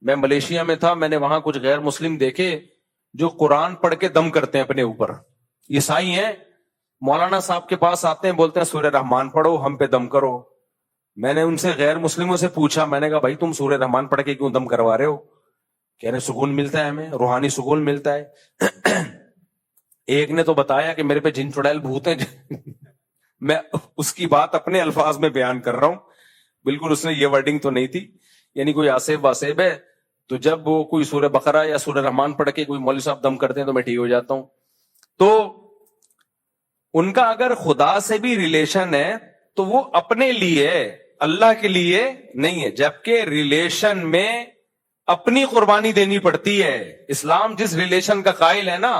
میں ملیشیا میں تھا, میں نے وہاں کچھ غیر مسلم دیکھے جو قرآن پڑھ کے دم کرتے ہیں اپنے اوپر. عیسائی ہیں, مولانا صاحب کے پاس آتے ہیں, بولتے ہیں سورہ رحمان پڑھو, ہم پہ دم کرو. میں نے ان سے غیر مسلموں سے پوچھا, میں نے کہا بھائی تم سورہ رحمان پڑھ کے کیوں دم کروا رہے ہو؟ کہہ رہے سکون ملتا ہے ہمیں, روحانی سکون ملتا ہے. ایک نے تو بتایا کہ میرے پہ جن چڑیل بھوت ہیں. میں اس کی بات اپنے الفاظ میں بیان کر رہا ہوں, بالکل اس نے یہ ورڈنگ تو نہیں تھی. یعنی کوئی آصف واسیب ہے تو جب وہ کوئی سورہ بقرہ یا سورہ رحمان پڑھ کے کوئی مولوی صاحب دم کرتے ہیں تو میں ٹھیک ہو جاتا ہوں. تو ان کا اگر خدا سے بھی ریلیشن ہے تو وہ اپنے لیے, اللہ کے لیے نہیں ہے, جبکہ ریلیشن میں اپنی قربانی دینی پڑتی ہے. اسلام جس ریلیشن کا قائل ہے نا,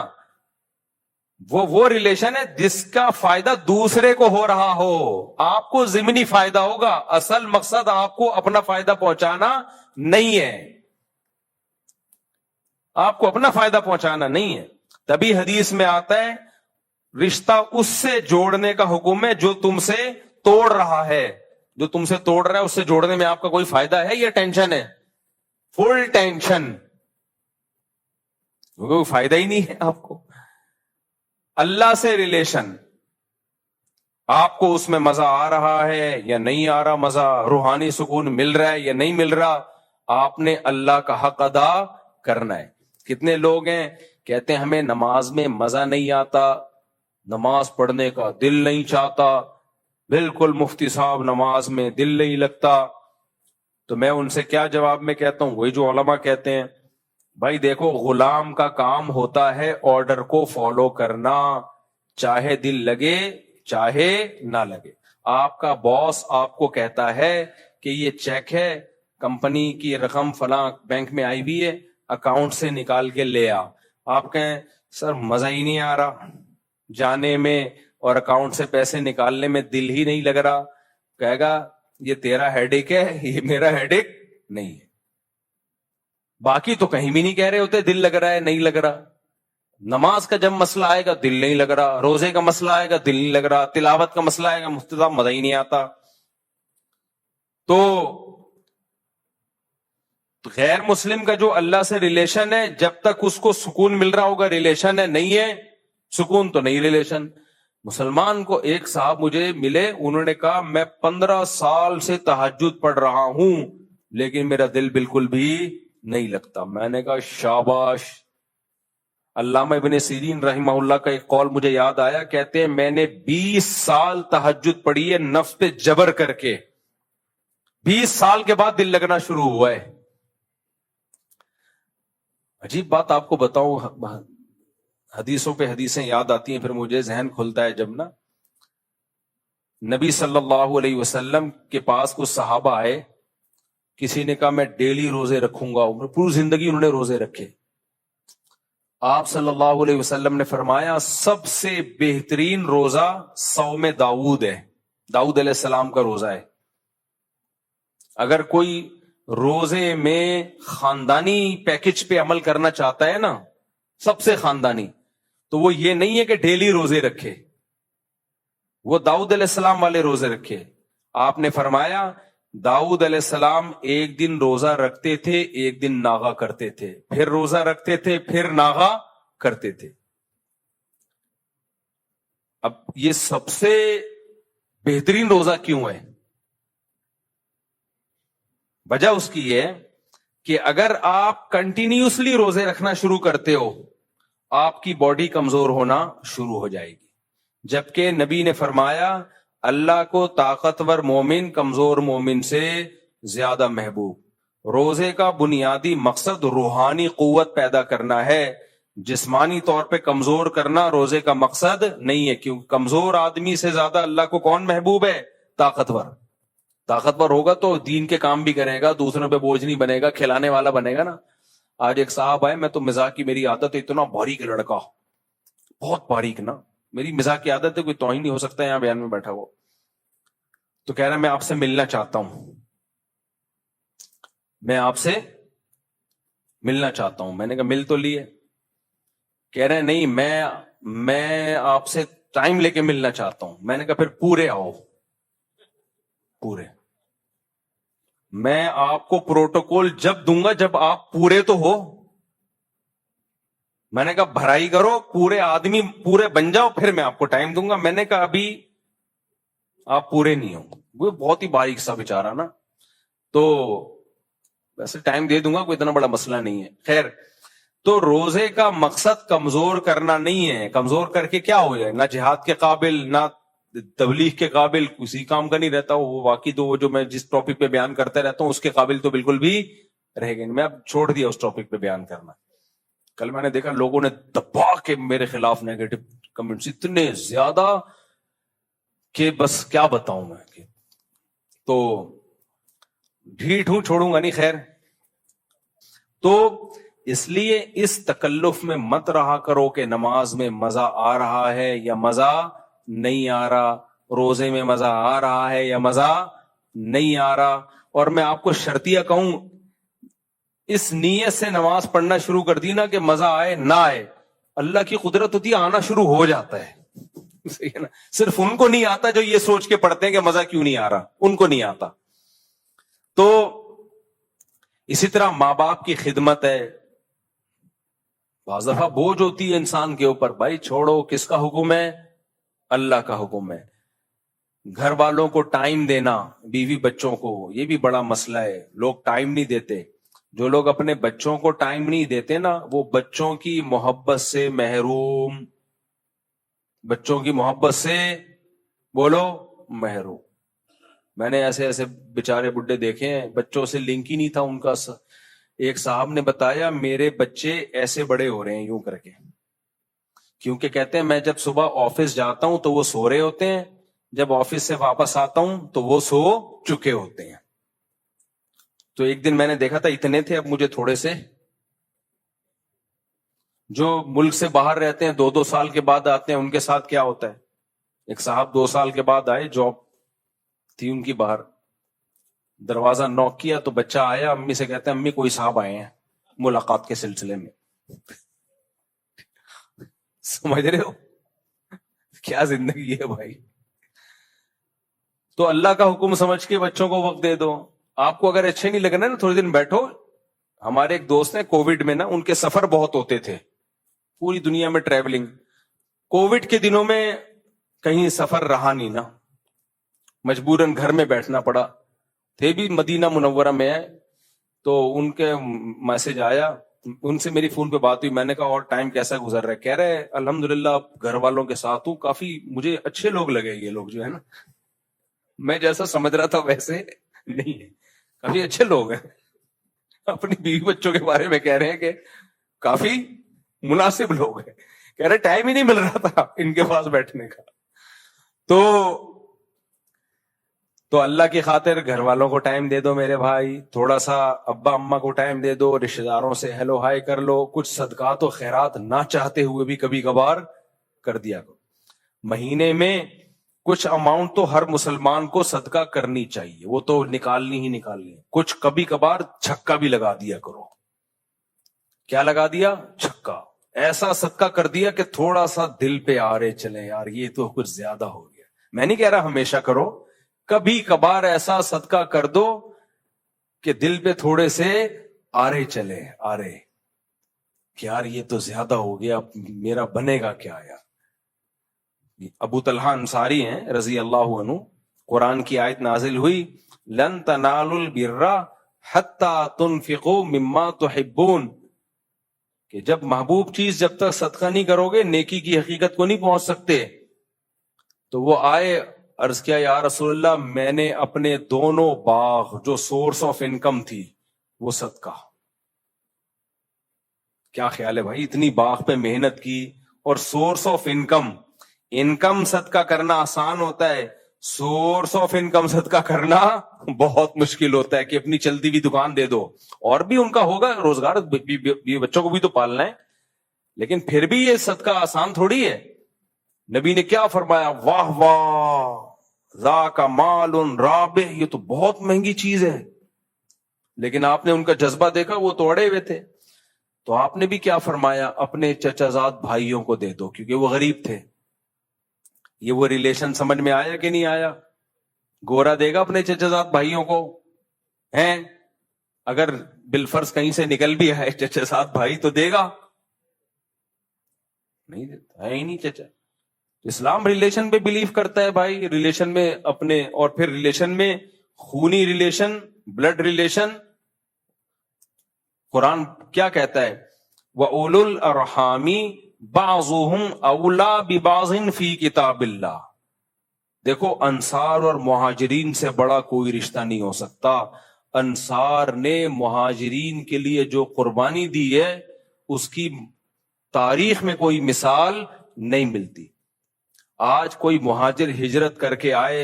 وہ ریلیشن ہے جس کا فائدہ دوسرے کو ہو رہا ہو. آپ کو ضمنی فائدہ ہوگا, اصل مقصد آپ کو اپنا فائدہ پہنچانا نہیں ہے, آپ کو اپنا فائدہ پہنچانا نہیں ہے. تبھی حدیث میں آتا ہے رشتہ اس سے جوڑنے کا حکم ہے جو تم سے توڑ رہا ہے. جو تم سے توڑ رہا ہے اس سے جوڑنے میں آپ کا کوئی فائدہ ہے یا ٹینشن ہے؟ فل ٹینشن, کوئی فائدہ ہی نہیں ہے آپ کو. اللہ سے ریلیشن, آپ کو اس میں مزہ آ رہا ہے یا نہیں آ رہا مزہ, روحانی سکون مل رہا ہے یا نہیں مل رہا, آپ نے اللہ کا حق ادا کرنا ہے. کتنے لوگ ہیں کہتے ہیں ہمیں نماز میں مزہ نہیں آتا, نماز پڑھنے کا دل نہیں چاہتا, بالکل مفتی صاحب نماز میں دل نہیں لگتا. تو میں ان سے کیا جواب میں کہتا ہوں, وہی جو علماء کہتے ہیں, بھائی دیکھو غلام کا کام ہوتا ہے آرڈر کو فالو کرنا, چاہے دل لگے چاہے نہ لگے. آپ کا باس آپ کو کہتا ہے کہ یہ چیک ہے, کمپنی کی رقم فلاں بینک میں آئی ہوئی ہے, اکاؤنٹ سے نکال کے لے آ. آپ کہیں سر مزہ ہی نہیں آ رہا جانے میں اور اکاؤنٹ سے پیسے نکالنے میں, دل ہی نہیں لگ رہا. کہے گا یہ تیرا ہیڈ ایک ہے, یہ میرا ہیڈ ایک نہیں ہے. باقی تو کہیں بھی نہیں کہہ رہے ہوتے دل لگ رہا ہے نہیں لگ رہا. نماز کا جب مسئلہ آئے گا دل نہیں لگ رہا, روزے کا مسئلہ آئے گا دل نہیں لگ رہا, تلاوت کا مسئلہ آئے گا مفتی صاحب مزہ ہی نہیں آتا. تو غیر مسلم کا جو اللہ سے ریلیشن ہے, جب تک اس کو سکون مل رہا ہوگا ریلیشن ہے, نہیں ہے سکون تو نہیں ریلیشن. مسلمان کو ایک صاحب مجھے ملے, انہوں نے کہا میں 15 سال سے تہجد پڑھ رہا ہوں لیکن میرا دل بالکل بھی نہیں لگتا. میں نے کہا شاباش. علامہ ابن سیرین رحمہ اللہ کا ایک قول مجھے یاد آیا, کہتے ہیں میں نے 20 سال تہجد پڑھی ہے نفس پہ جبر کر کے, 20 سال کے بعد دل لگنا شروع ہوا ہے. عجیب بات آپ کو بتاؤں, حدیثوں پہ حدیثیں یاد آتی ہیں, پھر مجھے ذہن کھلتا ہے جب نا نبی صلی اللہ علیہ وسلم کے پاس کچھ صحابہ آئے, کسی نے کہا میں ڈیلی روزے رکھوں گا, پوری زندگی انہوں نے روزے رکھے. آپ صلی اللہ علیہ وسلم نے فرمایا سب سے بہترین روزہ صوم داؤد ہے, داؤد علیہ السلام کا روزہ ہے. اگر کوئی روزے میں خاندانی پیکج پہ عمل کرنا چاہتا ہے نا, سب سے خاندانی, تو وہ یہ نہیں ہے کہ ڈیلی روزے رکھے, وہ داؤد علیہ السلام والے روزے رکھے. آپ نے فرمایا داؤد علیہ السلام ایک دن روزہ رکھتے تھے, ایک دن ناغا کرتے تھے, پھر روزہ رکھتے تھے, پھر ناغا کرتے تھے. اب یہ سب سے بہترین روزہ کیوں ہے؟ وجہ اس کی ہے کہ اگر آپ کنٹینیوسلی روزے رکھنا شروع کرتے ہو, آپ کی باڈی کمزور ہونا شروع ہو جائے گی. جبکہ نبی نے فرمایا اللہ کو طاقتور مومن کمزور مومن سے زیادہ محبوب. روزے کا بنیادی مقصد روحانی قوت پیدا کرنا ہے, جسمانی طور پہ کمزور کرنا روزے کا مقصد نہیں ہے. کیونکہ کمزور آدمی سے زیادہ اللہ کو کون محبوب ہے؟ طاقتور. طاقتور ہوگا تو دین کے کام بھی کرے گا, دوسروں پہ بوجھ نہیں بنے گا, کھلانے والا بنے گا نا. آج ایک صاحب آئے, میں تو مزاح کی میری عادت ہے, اتنا باریک لڑکا, بہت باریک نا, میری مزاح کی عادت ہے, کوئی توہین نہیں ہو سکتا یہاں بیان میں بیٹھا ہو. تو کہہ رہا میں آپ سے ملنا چاہتا ہوں, میں آپ سے ملنا چاہتا ہوں. میں نے کہا مل تو لیے. کہہ رہے نہیں میں آپ سے ٹائم لے کے ملنا چاہتا ہوں. میں نے کہا پھر پورے آؤ, پورے. میں آپ کو پروٹوکول جب دوں گا جب آپ پورے تو ہو. میں نے کہا بھرائی کرو, پورے آدمی پورے بن جاؤ, پھر میں آپ کو ٹائم دوں گا. میں نے کہا ابھی آپ پورے نہیں ہو. وہ بہت ہی باریک سا بیچارہ نا, تو ویسے ٹائم دے دوں گا, کوئی اتنا بڑا مسئلہ نہیں ہے. خیر, تو روزے کا مقصد کمزور کرنا نہیں ہے. کمزور کر کے کیا ہو جائے, نہ جہاد کے قابل نہ تبلیغ کے قابل, کسی کام کا نہیں رہتا وہ. باقی تو وہ جو میں جس ٹاپک پہ بیان کرتا رہتا ہوں اس کے قابل تو بالکل بھی رہ گئے. میں اب چھوڑ دیا اس ٹاپک پہ بیان کرنا. کل میں نے دیکھا لوگوں نے دبا کے میرے خلاف نیگیٹو کمنٹس اتنے زیادہ کہ بس کیا بتاؤں میں. تو ڈھیٹ ہوں, چھوڑوں گا نہیں. خیر, تو اس لیے اس تکلف میں مت رہا کرو کہ نماز میں مزہ آ رہا ہے یا مزہ نہیں آ رہا, روزے میں مزہ آ رہا ہے یا مزہ نہیں آ رہا. اور میں آپ کو شرطیہ کہوں, اس نیت سے نماز پڑھنا شروع کر دی نا کہ مزہ آئے نہ آئے, اللہ کی قدرت ہوتی ہے, آنا شروع ہو جاتا ہے. صرف ان کو نہیں آتا جو یہ سوچ کے پڑھتے ہیں کہ مزہ کیوں نہیں آ رہا, ان کو نہیں آتا. تو اسی طرح ماں باپ کی خدمت ہے, بعض دفعہ بوجھ ہوتی ہے انسان کے اوپر. بھائی چھوڑو, کس کا حکم ہے؟ اللہ کا حکم ہے. گھر والوں کو ٹائم دینا, بیوی بچوں کو, یہ بھی بڑا مسئلہ ہے. لوگ ٹائم نہیں دیتے. جو لوگ اپنے بچوں کو ٹائم نہیں دیتے نا, وہ بچوں کی محبت سے محروم, بچوں کی محبت سے بولو محروم. میں نے ایسے ایسے بیچارے بڈھے دیکھے ہیں, بچوں سے لنک ہی نہیں تھا ان کا. ایک صاحب نے بتایا میرے بچے ایسے بڑے ہو رہے ہیں یوں کر کے, کیونکہ کہتے ہیں میں جب صبح آفس جاتا ہوں تو وہ سو رہے ہوتے ہیں, جب آفس سے واپس آتا ہوں تو وہ سو چکے ہوتے ہیں. تو ایک دن میں نے دیکھا تھا اتنے تھے, اب مجھے تھوڑے سے, جو ملک سے باہر رہتے ہیں 2-2 سال کے بعد آتے ہیں, ان کے ساتھ کیا ہوتا ہے. ایک صاحب 2 سال کے بعد آئے, جاب تھی ان کی باہر, دروازہ نوک کیا تو بچہ آیا, امی سے کہتے ہیں امی کوئی صاحب آئے ہیں ملاقات کے سلسلے میں. سمجھ رہے ہو کیا زندگی ہے بھائی. تو اللہ کا حکم سمجھ کے بچوں کو وقت دے دو. آپ کو اگر اچھے نہیں لگنا نا, تھوڑے دن بیٹھو. ہمارے ایک دوست ہیں کووڈ میں نا, ان کے سفر بہت ہوتے تھے پوری دنیا میں ٹریولنگ. کووڈ کے دنوں میں کہیں سفر رہا نہیں نا, مجبوراً گھر میں بیٹھنا پڑا. تھے بھی مدینہ منورہ میں ہے, تو ان کے میسج آیا, ان سے میری فون پہ بات ہوئی. میں نے کہا اور ٹائم کیسا گزر رہا ہے؟ کہہ رہے الحمدللہ گھر والوں کے ساتھ ہوں, کافی مجھے اچھے لوگ لگے یہ لوگ جو ہے نا, میں جیسا سمجھ رہا تھا ویسے نہیں ہے, کافی اچھے لوگ ہیں. اپنی بیوی بچوں کے بارے میں کہہ رہے ہیں کہ کافی مناسب لوگ ہیں. کہہ رہے ٹائم ہی نہیں مل رہا تھا ان کے پاس بیٹھنے کا. تو اللہ کی خاطر گھر والوں کو ٹائم دے دو میرے بھائی, تھوڑا سا ابا اماں کو ٹائم دے دو, رشتہ داروں سے ہیلو ہائی کر لو, کچھ صدقات و خیرات نہ چاہتے ہوئے بھی کبھی کبھار کر دیا کرو. مہینے میں کچھ اماؤنٹ تو ہر مسلمان کو صدقہ کرنی چاہیے, وہ تو نکالنی ہی نکالنی ہے. کچھ کبھی کبھار چھکا بھی لگا دیا کرو. کیا لگا دیا؟ چھکا. ایسا صدقہ کر دیا کہ تھوڑا سا دل پہ آ رہے چلے یار یہ تو کچھ زیادہ ہو گیا. میں نہیں کہہ رہا ہمیشہ کرو, کبھی کبھار ایسا صدقہ کر دو کہ دل پہ تھوڑے سے آ رہے چلے, آ رہے کہ یار یہ تو زیادہ ہو گیا, میرا بنے گا کیا یار. ابو طلحہ انصاری ہیں رضی اللہ عنہ, قرآن کی آیت نازل ہوئی لن تنالوا البر حتی تنفقوا مما تحبون, کہ جب محبوب چیز جب تک صدقہ نہیں کرو گے نیکی کی حقیقت کو نہیں پہنچ سکتے. تو وہ آئے, عرض کیا یا رسول اللہ میں نے اپنے دونوں باغ جو سورس آف انکم تھی وہ صدقہ. کیا خیال ہے بھائی, اتنی باغ پہ محنت کی اور سورس آف انکم صدقہ کرنا آسان ہوتا ہے, سورس آف انکم صدقہ کرنا بہت مشکل ہوتا ہے. کہ اپنی چلتی ہوئی دکان دے دو, اور بھی ان کا ہوگا روزگار, بچوں کو بھی تو پالنا ہے, لیکن پھر بھی یہ صدقہ آسان تھوڑی ہے. نبی نے کیا فرمایا, واہ واہ ذاک مال رابح, یہ تو بہت مہنگی چیز ہے. لیکن آپ نے ان کا جذبہ دیکھا, وہ تو اڑے ہوئے تھے. تو آپ نے بھی کیا فرمایا, اپنے چچا زاد بھائیوں کو دے دو, کیونکہ وہ غریب تھے. یہ وہ ریلیشن سمجھ میں آیا کہ نہیں آیا؟ گورا دے گا اپنے چچا زاد بھائیوں کو, ہیں اگر بالفرض کہیں سے نکل بھی آئے چچا ساتھ بھائی تو دے گا؟ نہیں دیتا ہے ہی نہیں چچا. اسلام ریلیشن پہ بلیو کرتا ہے بھائی, ریلیشن میں اپنے, اور پھر ریلیشن میں خونی ریلیشن, بلڈ ریلیشن. قرآن کیا کہتا ہے؟ وَأُولُو الْأَرْحَامِ بَعْضُهُمْ أَوْلَى بِبَعْضٍ فِي كِتَابِ اللَّهِ. دیکھو انصار اور مہاجرین سے بڑا کوئی رشتہ نہیں ہو سکتا. انصار نے مہاجرین کے لیے جو قربانی دی ہے اس کی تاریخ میں کوئی مثال نہیں ملتی. آج کوئی مہاجر ہجرت کر کے آئے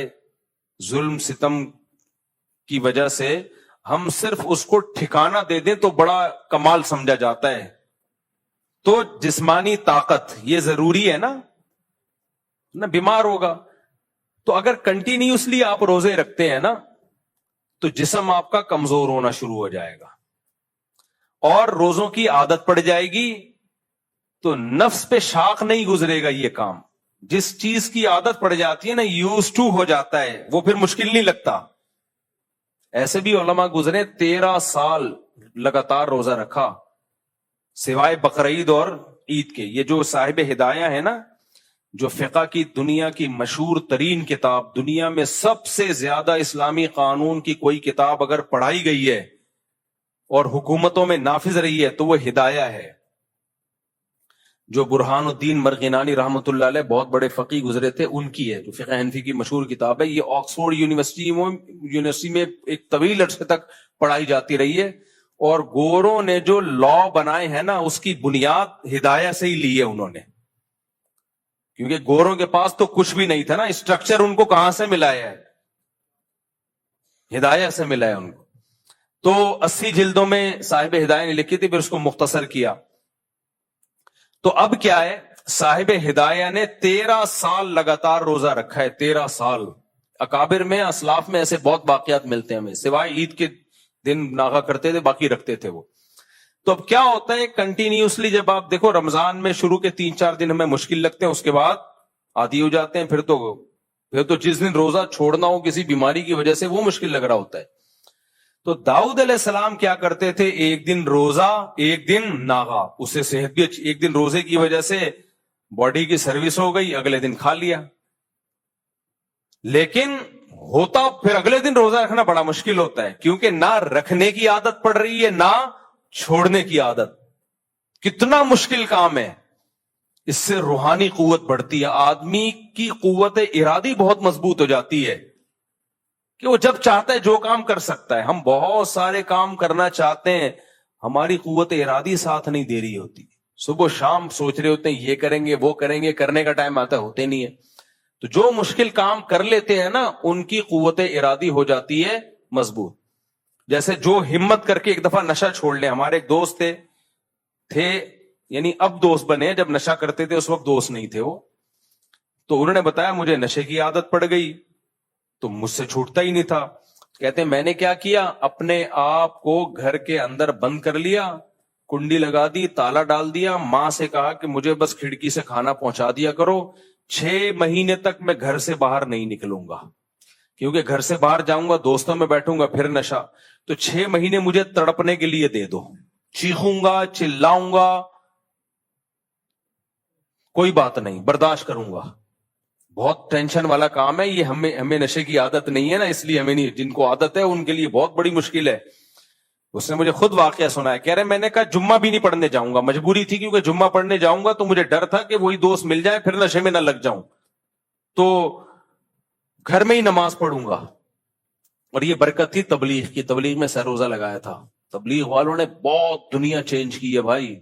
ظلم ستم کی وجہ سے, ہم صرف اس کو ٹھکانہ دے دیں تو بڑا کمال سمجھا جاتا ہے. تو جسمانی طاقت یہ ضروری ہے نا, بیمار ہوگا تو اگر کنٹینیوسلی آپ روزے رکھتے ہیں نا تو جسم آپ کا کمزور ہونا شروع ہو جائے گا اور روزوں کی عادت پڑ جائے گی تو نفس پہ شاق نہیں گزرے گا. یہ کام جس چیز کی عادت پڑ جاتی ہے نا, یوز ٹو ہو جاتا ہے, وہ پھر مشکل نہیں لگتا. ایسے بھی علماء گزرے 13 سال لگاتار روزہ رکھا سوائے بقرعید اور عید کے. یہ جو صاحب ہدایہ ہے نا, جو فقہ کی دنیا کی مشہور ترین کتاب, دنیا میں سب سے زیادہ اسلامی قانون کی کوئی کتاب اگر پڑھائی گئی ہے اور حکومتوں میں نافذ رہی ہے تو وہ ہدایہ ہے. جو برہان الدین مرغینانی رحمۃ اللہ علیہ بہت بڑے فقی گزرے تھے, ان کی ہے, جو فقہ حنفی کی مشہور کتاب ہے. یہ آکسفورڈ یونیورسٹی میں ایک طویل عرصے تک پڑھائی جاتی رہی ہے, اور گوروں نے جو لا بنائے ہیں نا اس کی بنیاد ہدایہ سے ہی لی ہے انہوں نے, کیونکہ گوروں کے پاس تو کچھ بھی نہیں تھا نا, اسٹرکچر ان کو کہاں سے ملا ہے؟ ہدایہ سے ملا ہے ان کو. تو 80 جلدوں میں صاحب ہدایہ نے لکھی تھی, پھر اس کو مختصر کیا. تو اب کیا ہے, صاحب ہدایہ نے 13 سال لگاتار روزہ رکھا ہے. 13 سال. اکابر میں, اسلاف میں ایسے بہت واقعات ملتے ہیں ہمیں, سوائے عید کے دن ناغا کرتے تھے, باقی رکھتے تھے وہ. تو اب کیا ہوتا ہے, کنٹینیوسلی جب آپ دیکھو رمضان میں شروع کے 3-4 دن ہمیں مشکل لگتے ہیں, اس کے بعد عادی ہو جاتے ہیں, پھر تو جس دن روزہ چھوڑنا ہو کسی بیماری کی وجہ سے وہ مشکل لگ رہا ہوتا ہے. تو داؤد علیہ السلام کیا کرتے تھے, ایک دن روزہ ایک دن ناغا. اس سے صحت بھی اچھی, ایک دن روزے کی وجہ سے باڈی کی سروس ہو گئی, اگلے دن کھا لیا. لیکن ہوتا پھر اگلے دن روزہ رکھنا بڑا مشکل ہوتا ہے, کیونکہ نہ رکھنے کی عادت پڑ رہی ہے نہ چھوڑنے کی عادت. کتنا مشکل کام ہے. اس سے روحانی قوت بڑھتی ہے, آدمی کی قوت ارادی بہت مضبوط ہو جاتی ہے کہ وہ جب چاہتا ہے جو کام کر سکتا ہے. ہم بہت سارے کام کرنا چاہتے ہیں, ہماری قوت ارادی ساتھ نہیں دے رہی ہوتی. صبح شام سوچ رہے ہوتے ہیں یہ کریں گے وہ کریں گے, کرنے کا ٹائم آتا ہوتے نہیں ہے. تو جو مشکل کام کر لیتے ہیں نا ان کی قوت ارادی ہو جاتی ہے مضبوط. جیسے جو ہمت کر کے ایک دفعہ نشہ چھوڑ لیں. ہمارے ایک دوست تھے یعنی اب دوست بنے, جب نشہ کرتے تھے اس وقت دوست نہیں تھے وہ. تو انہوں نے بتایا مجھے نشے کی عادت پڑ گئی تو مجھ سے چھوٹتا ہی نہیں تھا. کہتے ہیں میں نے کیا کیا, اپنے آپ کو گھر کے اندر بند کر لیا, کنڈی لگا دی, تالا ڈال دیا, ماں سے کہا کہ مجھے بس کھڑکی سے کھانا پہنچا دیا کرو. 6 مہینے تک میں گھر سے باہر نہیں نکلوں گا, کیونکہ گھر سے باہر جاؤں گا دوستوں میں بیٹھوں گا پھر نشہ. تو 6 مہینے مجھے تڑپنے کے لیے دے دو, چیخوں گا چلاؤں گا, کوئی بات نہیں, برداشت کروں گا. بہت ٹینشن والا کام ہے یہ. ہمیں نشے کی عادت نہیں ہے نا, اس لیے ہمیں نہیں. جن کو عادت ہے ان کے لیے بہت بڑی مشکل ہے. اس نے مجھے خود واقعہ سنا ہے, کہہ رہے میں نے کہا جمعہ بھی نہیں پڑھنے جاؤں گا. مجبوری تھی کیونکہ جمعہ پڑھنے جاؤں گا تو مجھے ڈر تھا کہ وہی دوست مل جائے پھر نشے میں نہ لگ جاؤں, تو گھر میں ہی نماز پڑھوں گا. اور یہ برکت تھی تبلیغ کی. تبلیغ میں سر روزہ لگایا تھا. تبلیغ والوں نے بہت دنیا چینج کی ہے بھائی.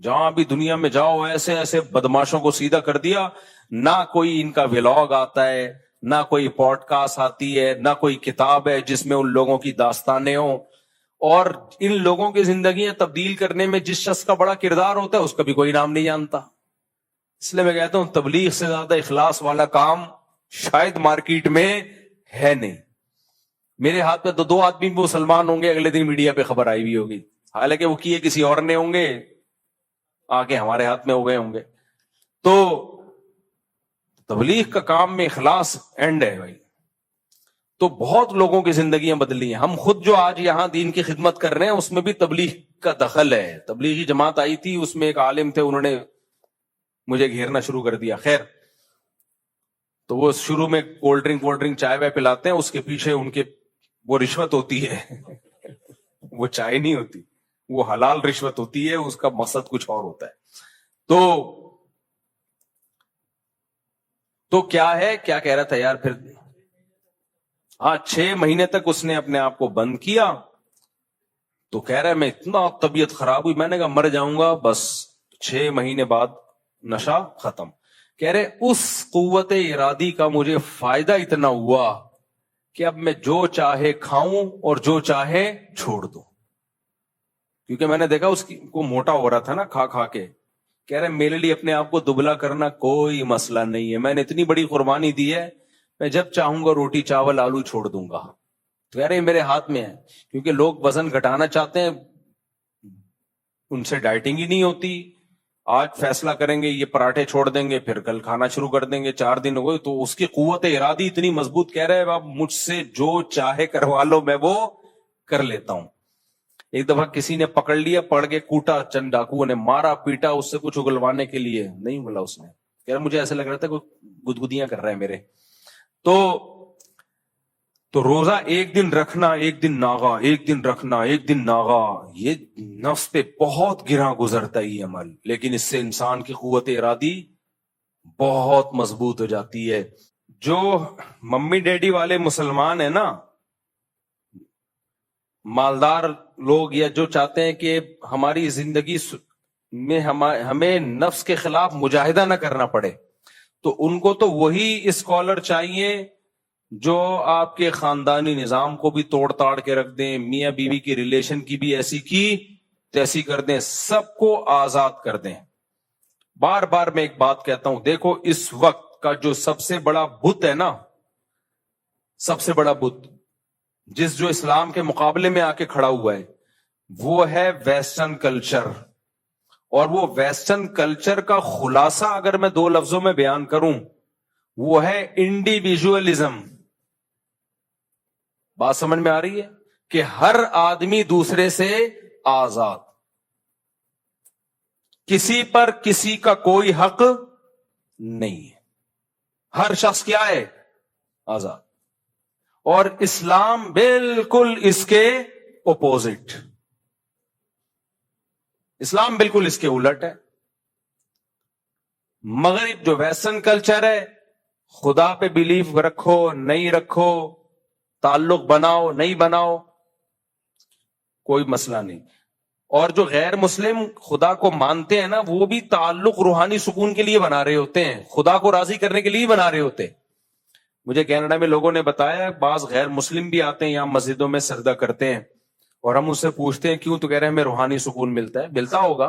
جہاں بھی دنیا میں جاؤ ایسے ایسے بدماشوں کو سیدھا کر دیا. نہ کوئی ان کا ولاگ آتا ہے, نہ کوئی پوڈ کاسٹ آتی ہے, نہ کوئی کتاب ہے جس میں ان لوگوں کی داستانیں ہوں. اور ان لوگوں کی زندگیاں تبدیل کرنے میں جس شخص کا بڑا کردار ہوتا ہے اس کا بھی کوئی نام نہیں جانتا. اس لیے میں کہتا ہوں تبلیغ سے زیادہ اخلاص والا کام شاید مارکیٹ میں ہے نہیں. میرے ہاتھ میں تو 2 آدمی مسلمان ہوں گے, اگلے دن میڈیا پہ خبر آئی ہوئی ہوگی, حالانکہ وہ کیے کسی اور نے ہوں گے, آگے ہمارے ہاتھ میں ہو گئے ہوں گے. تو تبلیغ کا کام میں اخلاص اینڈ ہے بھائی. تو بہت لوگوں کی زندگیاں بدلی ہیں. ہم خود جو آج یہاں دین کی خدمت کر رہے ہیں اس میں بھی تبلیغ کا دخل ہے. تبلیغی جماعت آئی تھی, اس میں ایک عالم تھے, انہوں نے مجھے گھیرنا شروع کر دیا. خیر, تو وہ شروع میں کولڈ ڈرنک چائے وائے پلاتے ہیں, اس کے پیچھے ان کے وہ رشوت ہوتی ہے وہ چائے نہیں ہوتی, وہ حلال رشوت ہوتی ہے, اس کا مقصد کچھ اور ہوتا ہے. تو کیا ہے, کیا کہہ رہا تھا یار پھر, ہاں 6 مہینے تک اس نے اپنے آپ کو بند کیا. تو کہہ رہا ہے میں اتنا طبیعت خراب ہوئی, میں نے کہا مر جاؤں گا بس. 6 مہینے بعد نشہ ختم. کہہ رہے اس قوت ارادی کا مجھے فائدہ اتنا ہوا کہ اب میں جو چاہے کھاؤں اور جو چاہے چھوڑ دوں, کیونکہ میں نے دیکھا اس کو موٹا ہو رہا تھا نا کھا کھا کے. کہہ رہے میرے لیے اپنے آپ کو دبلا کرنا کوئی مسئلہ نہیں ہے, میں نے اتنی بڑی قربانی دی ہے, میں جب چاہوں گا روٹی چاول آلو چھوڑ دوں گا. تو کہہ رہے میرے ہاتھ میں ہے, کیونکہ لوگ وزن گھٹانا چاہتے ہیں, ان سے ڈائٹنگ ہی نہیں ہوتی. آج فیصلہ کریں گے یہ پراٹھے چھوڑ دیں گے, پھر کل کھانا شروع کر دیں گے, 4 دن ہو گئے. تو اس کی قوت ارادی اتنی مضبوط, کہہ رہے آپ مجھ سے جو چاہے کروا لو میں وہ کر لیتا ہوں. ایک دفعہ کسی نے پکڑ لیا, پڑ کے کوٹا, چند ڈاکوؤں نے مارا پیٹا اس سے کچھ اگلوانے کے لیے, نہیں بولا اس نے. کہہ رہا مجھے ایسا لگ رہا تھا کوئی گدگدیاں کر رہا ہے میرے. تو روزہ ایک دن رکھنا, ایک دن ناغا, ایک دن رکھنا, ایک دن ناغا, یہ نفس پہ بہت گراں گزرتا ہے یہ عمل, لیکن اس سے انسان کی قوت ارادی بہت مضبوط ہو جاتی ہے. جو ممی ڈیڈی والے مسلمان ہیں نا, مالدار لوگ, یا جو چاہتے ہیں کہ ہماری زندگی میں ہمیں نفس کے خلاف مجاہدہ نہ کرنا پڑے, تو ان کو تو وہی اسکالر چاہیے جو آپ کے خاندانی نظام کو بھی توڑ تاڑ کے رکھ دیں, میاں بیوی کی ریلیشن کی بھی ایسی کی تیسی کر دیں, سب کو آزاد کر دیں. بار بار میں ایک بات کہتا ہوں, دیکھو اس وقت کا جو سب سے بڑا بت ہے نا, سب سے بڑا بت جو اسلام کے مقابلے میں آ کے کھڑا ہوا ہے, وہ ہے ویسٹرن کلچر. اور وہ ویسٹرن کلچر کا خلاصہ اگر میں 2 لفظوں میں بیان کروں, وہ ہے انڈیویجولزم. بات سمجھ میں آ رہی ہے کہ ہر آدمی دوسرے سے آزاد, کسی پر کسی کا کوئی حق نہیں ہے, ہر شخص کیا ہے, آزاد. اور اسلام بالکل اس کے اپوزٹ, اسلام بالکل اس کے الٹ ہے. مغرب جو ویسٹرن کلچر ہے, خدا پہ بلیف رکھو نہیں رکھو, تعلق بناؤ نہیں بناؤ, کوئی مسئلہ نہیں. اور جو غیر مسلم خدا کو مانتے ہیں نا, وہ بھی تعلق روحانی سکون کے لیے بنا رہے ہوتے ہیں, خدا کو راضی کرنے کے لیے بنا رہے ہوتے ہیں. مجھے کینیڈا میں لوگوں نے بتایا, بعض غیر مسلم بھی آتے ہیں یہاں مسجدوں میں سجدہ کرتے ہیں, اور ہم اس سے پوچھتے ہیں کیوں, تو کہہ رہے ہیں ہمیں روحانی سکون ملتا ہے. ملتا ہوگا,